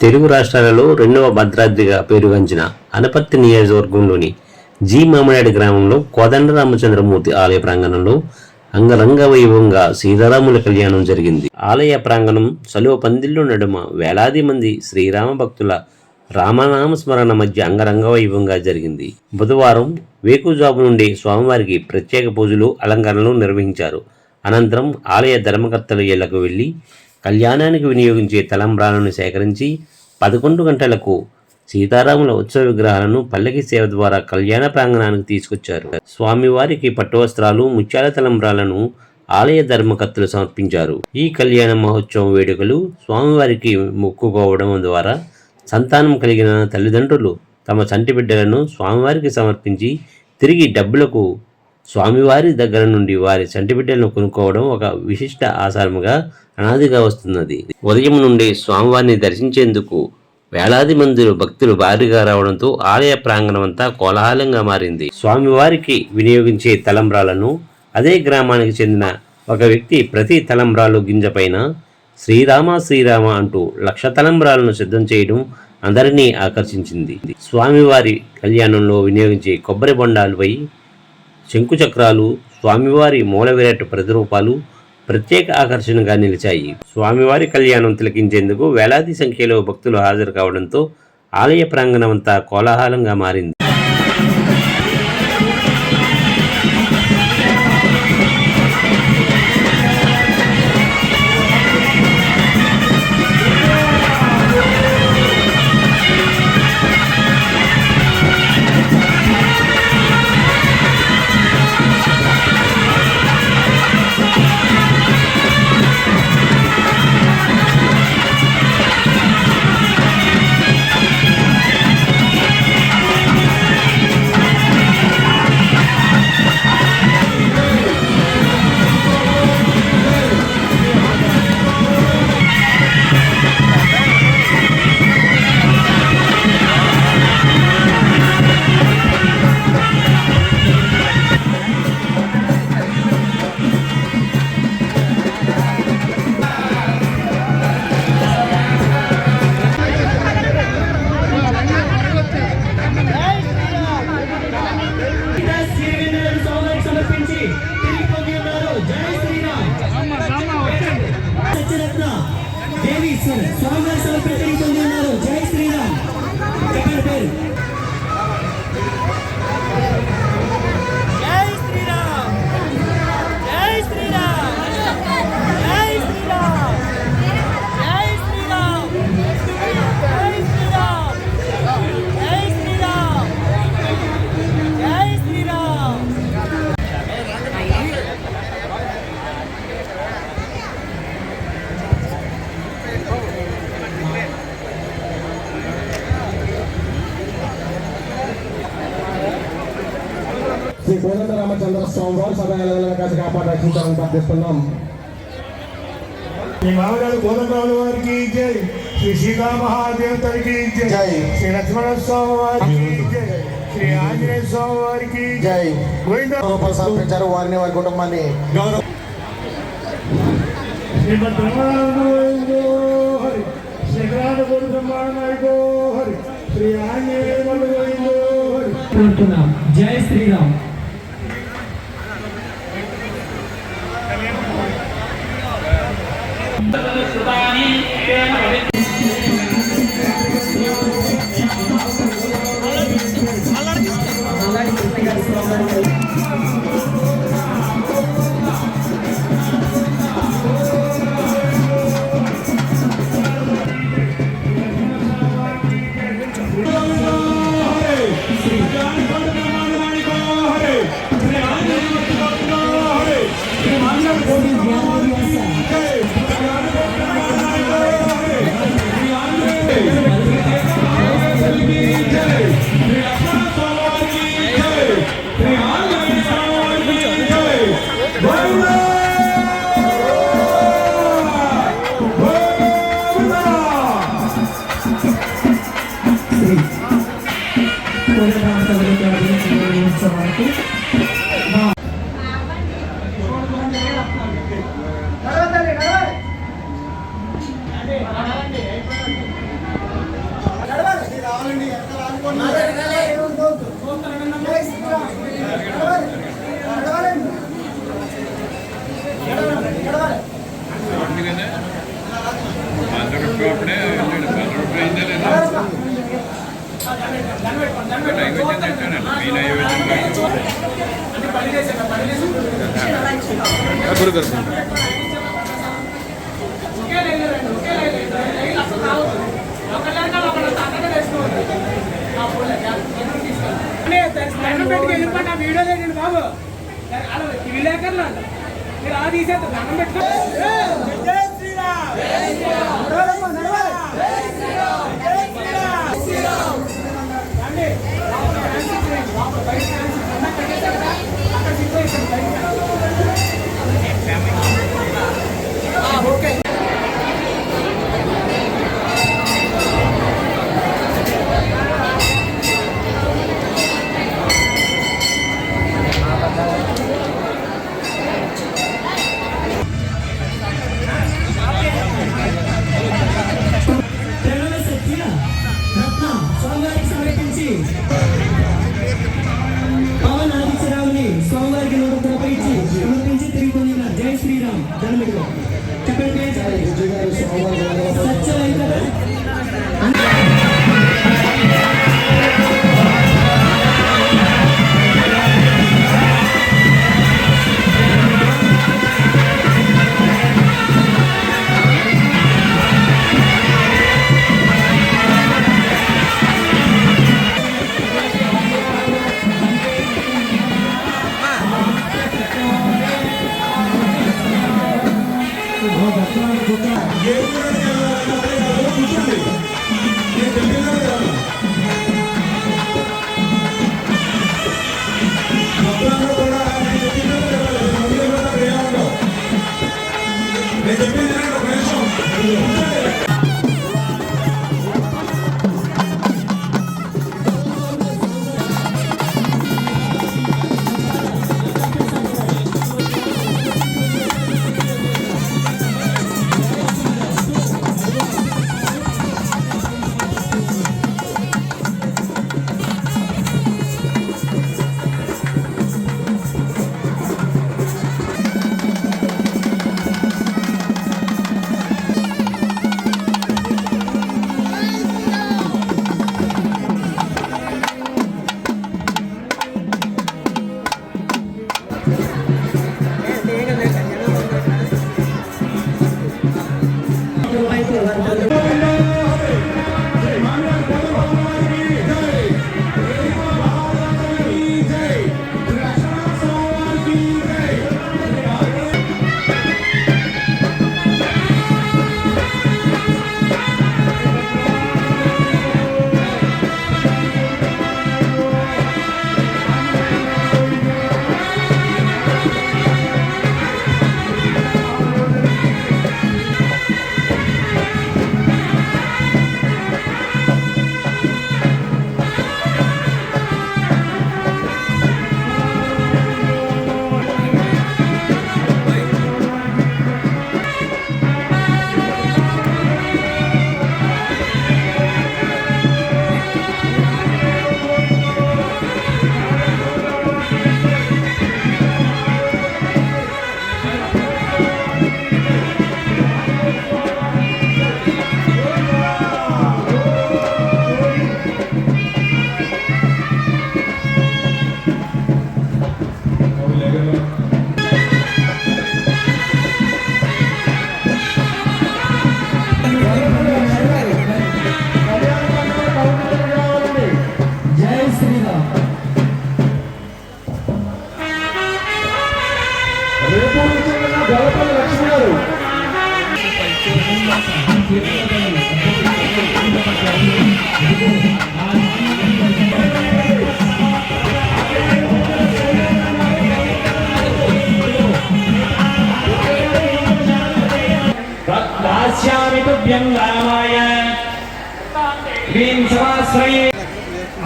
తెలుగు రాష్ట్రాలలో రెండవ భద్రాద్రిగా పేరుగాంచిన అనపర్తి నియోజకవర్గంలోని జి మామిడాడి గ్రామంలో కోదండరామచంద్రమూర్తి ఆలయ ప్రాంగణంలో అంగరంగ వైభవంగా సీతారాముల కళ్యాణం జరిగింది. ఆలయ ప్రాంగణం సలువ పందిళ్లు నడుమ వేలాది మంది శ్రీరామ భక్తుల రామనామ స్మరణ మధ్య అంగరంగ వైభవంగా జరిగింది. బుధవారం వేకుజాము నుండి స్వామివారికి ప్రత్యేక పూజలు, అలంకరణలు నిర్వహించారు. అనంతరం ఆలయ ధర్మకర్తలు ఇళ్లకు వెళ్లి కళ్యాణానికి వినియోగించే తలంబ్రాలను సేకరించి 11 గంటలకు సీతారాముల ఉత్సవ విగ్రహాలను పల్లకి సేవ ద్వారా కళ్యాణ ప్రాంగణానికి తీసుకొచ్చారు. స్వామివారికి పట్టు వస్త్రాలు, ముత్యాల తలంబ్రాలను ఆలయ ధర్మకర్తలు సమర్పించారు. ఈ కళ్యాణ మహోత్సవం వేడుకలు స్వామివారికి మొక్కుకోవడం ద్వారా సంతానం కలిగిన తల్లిదండ్రులు తమ చంటి బిడ్డలను స్వామివారికి సమర్పించి తిరిగి డబ్బులకు స్వామివారి దగ్గర నుండి వారి చంటి బిడ్డలను కొనుక్కోవడం ఒక విశిష్ట ఆచారముగా అనాదిగా వస్తున్నది. ఉదయం నుండి స్వామివారిని దర్శించేందుకు వేలాది మంది భక్తులు భారీగా రావడంతో ఆలయ ప్రాంగణం అంతా కోలాహలంగా మారింది. స్వామివారికి వినియోగించే తలంబ్రాలను అదే గ్రామానికి చెందిన ఒక వ్యక్తి ప్రతి తలంబ్రాలు గింజపైన శ్రీరామ శ్రీరామ అంటూ 1,00,000 తలంబ్రాలను సిద్ధం చేయడం అందరినీ ఆకర్షించింది. స్వామివారి కళ్యాణంలో వినియోగించే కొబ్బరి బొండాలపై శంకుచక్రాలు, స్వామివారి మూలవిరాట్ ప్రతిరూపాలు ప్రత్యేక ఆకర్షణగా నిలిచాయి. స్వామివారి కళ్యాణం తిలకించేందుకు వేలాది సంఖ్యలో భక్తులు హాజరు కావడంతో ఆలయ ప్రాంగణం అంతా కోలాహలంగా మారింది. స్వామివారి సమర్పించబడుతుంది ఉన్నారు. జై శ్రీరామ్. చెప్పండి పేరు. జై శ్రీరామ్. జై శ్రీరామ్. జై శ్రీరామ్. జై శ్రీరామ్. జై శ్రీరామ్. జై శ్రీరామ్. జై శ్రీరామ్. శ్రీ కోదండరామచంద్ర స్వామి వారు సదాయాలను కాసి కాపాడాలని ప్రార్థిస్తున్నాం. శ్రీ మామగారు కోదండరాముల వారికి జై, శ్రీ సీతా మహాదేవతకి జై, శ్రీ లక్ష్మణ స్వామి వారికి జై, శ్రీ ఆంజనేయ స్వామి వారికి జై. గోవింద సమర్పించారు వారిని, వారి కుటుంబాన్ని గౌరవ శ్రీ ఆంజనేయ జై శ్రీరామ్. వెళ్ళిపోండి. ఆ వీడియో లేదండి బాబు, అలా విలేకరులు మీరు ఆ తీసేస్తారు దండం పెట్టుకో. స్వామివారికి 100 రూపాయలు ఇచ్చి సమర్పించి తిరిగి పొందిన జై శ్రీరామ్ జన్మడిలో చెప్పండి.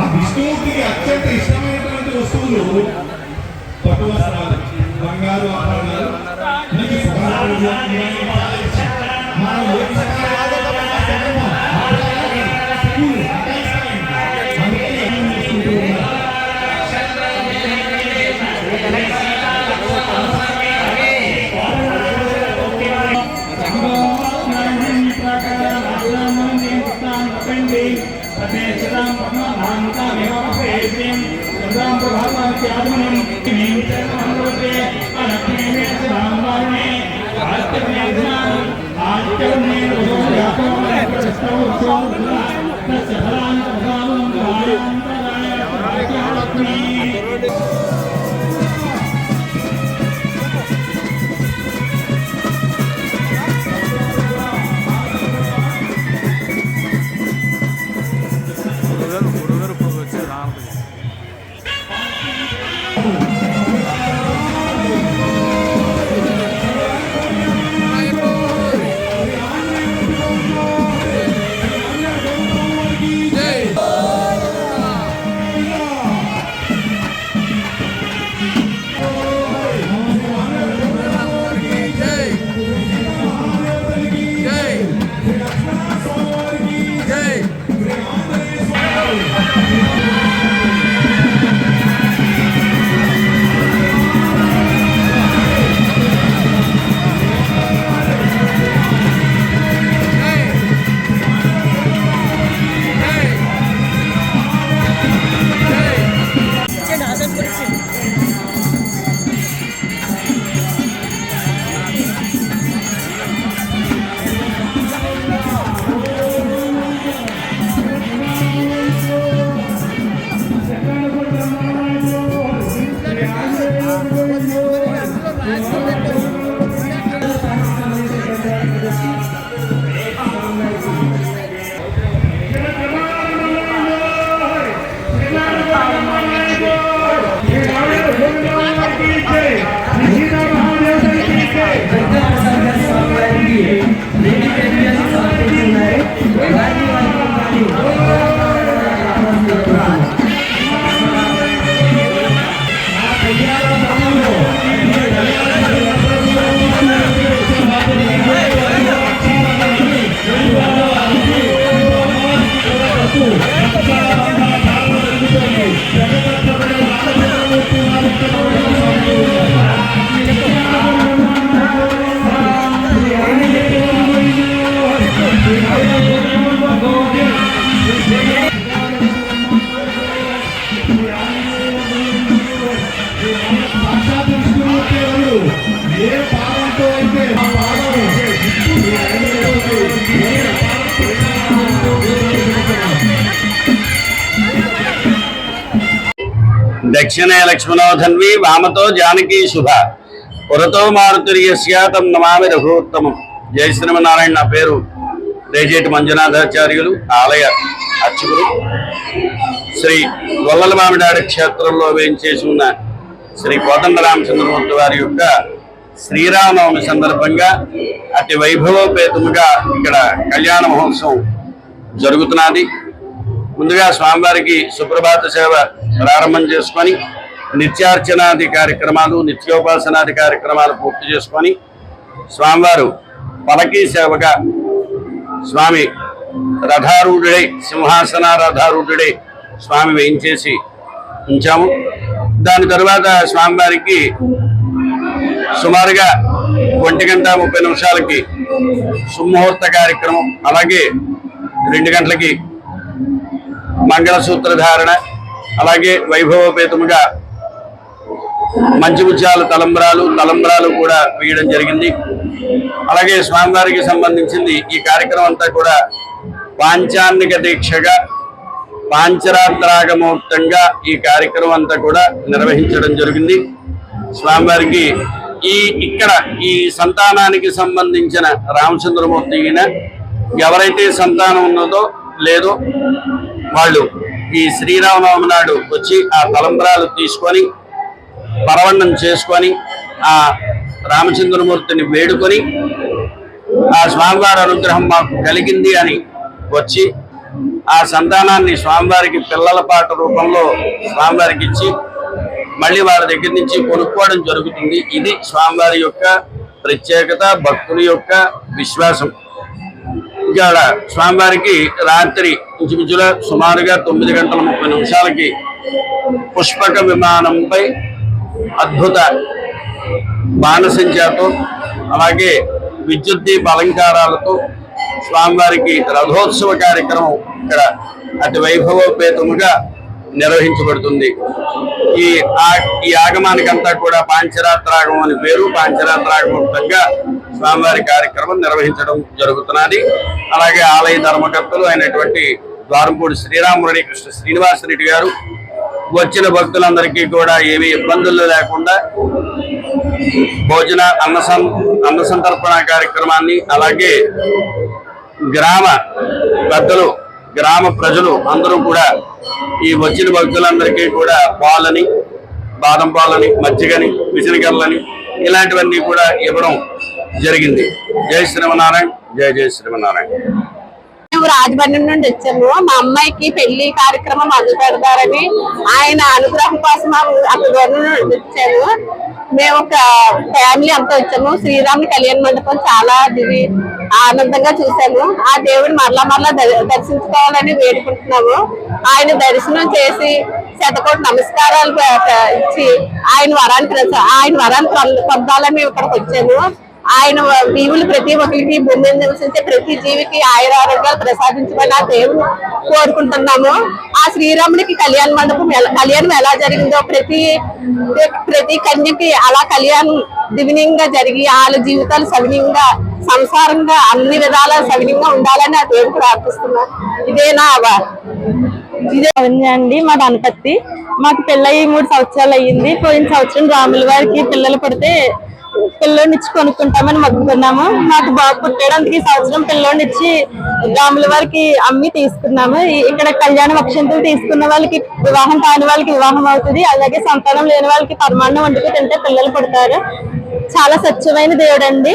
ఆ విష్ణువుకి అత్యంత ఇష్టమైనటువంటి వస్తువులు పట్టు వస్త్రాలు, బంగారు ఆభరణాలు, మనం సమర్పయండి సర్వేశ్వరం బ్రహ్మనామకామేవమపేత్యం చంద్రం ప్రభావాత్యాత్మనం నిమిత్తమనుతే అనక్నేశ్వరం వారుణే ఆత్మనేజ్ఞానం ఆత్మనే దక్షిణే లక్ష్మణో ధన్వి వామతో జానకీ శుభ పురతో మారుతుర్యస్యాతం నమామి రఘుత్తమం. జయ శ్రీమన్నారాయణ. నా పేరు రేజేటి మంజునాథాచార్యులు, ఆలయ అర్చకులు. శ్రీ గొల్లల మామిడాడి క్షేత్రంలో వేయించేసి ఉన్న శ్రీ కోదండ రామచంద్రమూర్తి వారి యొక్క శ్రీరామనవమి సందర్భంగా అతి వైభవోపేతముగా ఇక్కడ కళ్యాణ మహోత్సవం జరుగుతున్నది. ముందుగా స్వామివారికి సుప్రభాత సేవ ప్రారంభం చేసుకొని నిత్యార్చనాది కార్యక్రమాలు, నిత్యోపాసనాది కార్యక్రమాలు పూర్తి చేసుకొని స్వామివారు పలకీ సేవగా స్వామి రథారూఢుడై, సింహాసనారథారూఢుడై స్వామి వేయించేసి ఉంచాము. దాని తరువాత స్వామివారికి సుమారుగా 1:30 సుముహూర్త కార్యక్రమం, అలాగే 2 గంటలకి మంగళసూత్రధారణ, అలాగే వైభవోపేతముగా మంచిముత్యాలు తలంబ్రాలు కూడా వేయడం జరిగింది. అలాగే స్వామివారికి సంబంధించింది ఈ కార్యక్రమం అంతా కూడా పాంచాన్నిక దీక్షగా పాంచరాత్రాగమూర్తంగా ఈ కార్యక్రమం అంతా కూడా నిర్వహించడం జరిగింది. స్వామివారికి ఇక్కడ ఈ సంతానానికి సంబంధించిన రామచంద్రమూర్తి ఎవరైతే సంతానం ఉన్నదో లేదో వాళ్ళు ఈ శ్రీరామనవమి నాడు వచ్చి ఆ తలంబ్రాలు తీసుకొని పరవన్నం చేసుకొని ఆ రామచంద్రమూర్తిని వేడుకొని ఆ స్వామివారి అనుగ్రహం మాకు కలిగింది అని వచ్చి ఆ సంతానాన్ని స్వామివారికి పిల్లల పాట రూపంలో స్వామివారికి ఇచ్చి మళ్ళీ వారి దగ్గర నుంచి కొనుక్కోవడం జరుగుతుంది. ఇది స్వామివారి యొక్క ప్రత్యేకత, భక్తుల యొక్క విశ్వాసం. ఇక్కడ స్వామివారికి రాత్రి ఇంచుమించుగా సుమారుగా 9:30 పుష్పక విమానంపై అద్భుత బాణసంచాతో, అలాగే విద్యుత్ దీప అలంకారాలతో స్వామివారికి రథోత్సవ కార్యక్రమం ఇక్కడ అతి వైభవోపేతముగా నిర్వహించబడుతుంది. ఈ ఆగమానికంతా కూడా పాంచరాత్రాగమం అని పేరు. పాంచరాత్రాగమంగా స్వామివారి కార్యక్రమం నిర్వహించడం జరుగుతున్నది. అలాగే ఆలయ ధర్మకర్తలు అయినటువంటి ద్వారంపూడి శ్రీరామరెడ్డి కృష్ణ శ్రీనివాసరెడ్డి గారు వచ్చిన భక్తులందరికీ కూడా ఏమీ ఇబ్బందులు లేకుండా భోజన అన్న సంతర్పణ కార్యక్రమాన్ని, అలాగే గ్రామ పెద్దలు, గ్రామ ప్రజలు అందరూ కూడా ఈ వచ్చిన భక్తులందరికీ కూడా పాలని, బాదం పాలని, మజ్జిగని, విజనగర్లని ఇలాంటివన్నీ కూడా ఇవ్వడం జరిగింది. జై శ్రీమన్నారాయణ, జై జై శ్రీమన్నారాయణ. మేము రాజమండ్రి నుండి వచ్చాము. మా అమ్మాయికి పెళ్లి కార్యక్రమం మొదలు పెడతారని ఆయన అనుగ్రహం కోసం అక్కడ వచ్చాము. మేము ఒక ఫ్యామిలీ అంతా వచ్చాము. శ్రీరాముని కళ్యాణ మండపం చాలా ఆనందంగా చూసాము. ఆ దేవుని మరలా దర్శించుకోవాలని వేడుకుంటున్నాము. ఆయన దర్శనం చేసి శతకోటి నమస్కారాలు ఇచ్చి ఆయన వరాన్ని పొందాలని ఇక్కడికి వచ్చాము. ఆయన దీవులు ప్రతి ఒక్కరికి, భూమి మీద నివసించే ప్రతి జీవికి ఆయురారోగ్యాలు ప్రసాదించమని ఆ దేవుని కోరుకుంటున్నాము. ఆ శ్రీరాముడికి కళ్యాణం ఎలా జరిగిందో ప్రతి కన్యకి అలా కళ్యాణం దివ్యంగా జరిగి వాళ్ళ జీవితాలు సవినీయంగా, సంసారంగా అన్ని విధాల సవినీయంగా ఉండాలని ఆ దేవుడు ప్రార్థిస్తున్నాం. ఇదే అండి మా గణపతి. మాకు పెళ్ళయి 3 సంవత్సరాలు అయ్యింది. పోయిన సంవత్సరం రాముల వారికి పిల్లలు పడితే పిల్లోడినిచ్చి కొనుక్కుంటామని మొక్కుకున్నాము. మాకు బాబు పుట్టాడు. అందుకే ఈ సంవత్సరం పిల్లోడినిచ్చి రాముల వారికి అమ్మి తీసుకున్నాము. ఇక్కడ కళ్యాణ అక్షంతలు తీసుకున్న వాళ్ళకి వివాహం కాని వాళ్ళకి వివాహం అవుతుంది. అలాగే సంతానం లేని వాళ్ళకి పరమాన్నం వండుకు తింటే పిల్లలు పుడతారు. చాలా స్వచ్ఛమైన దేవుడు అండి.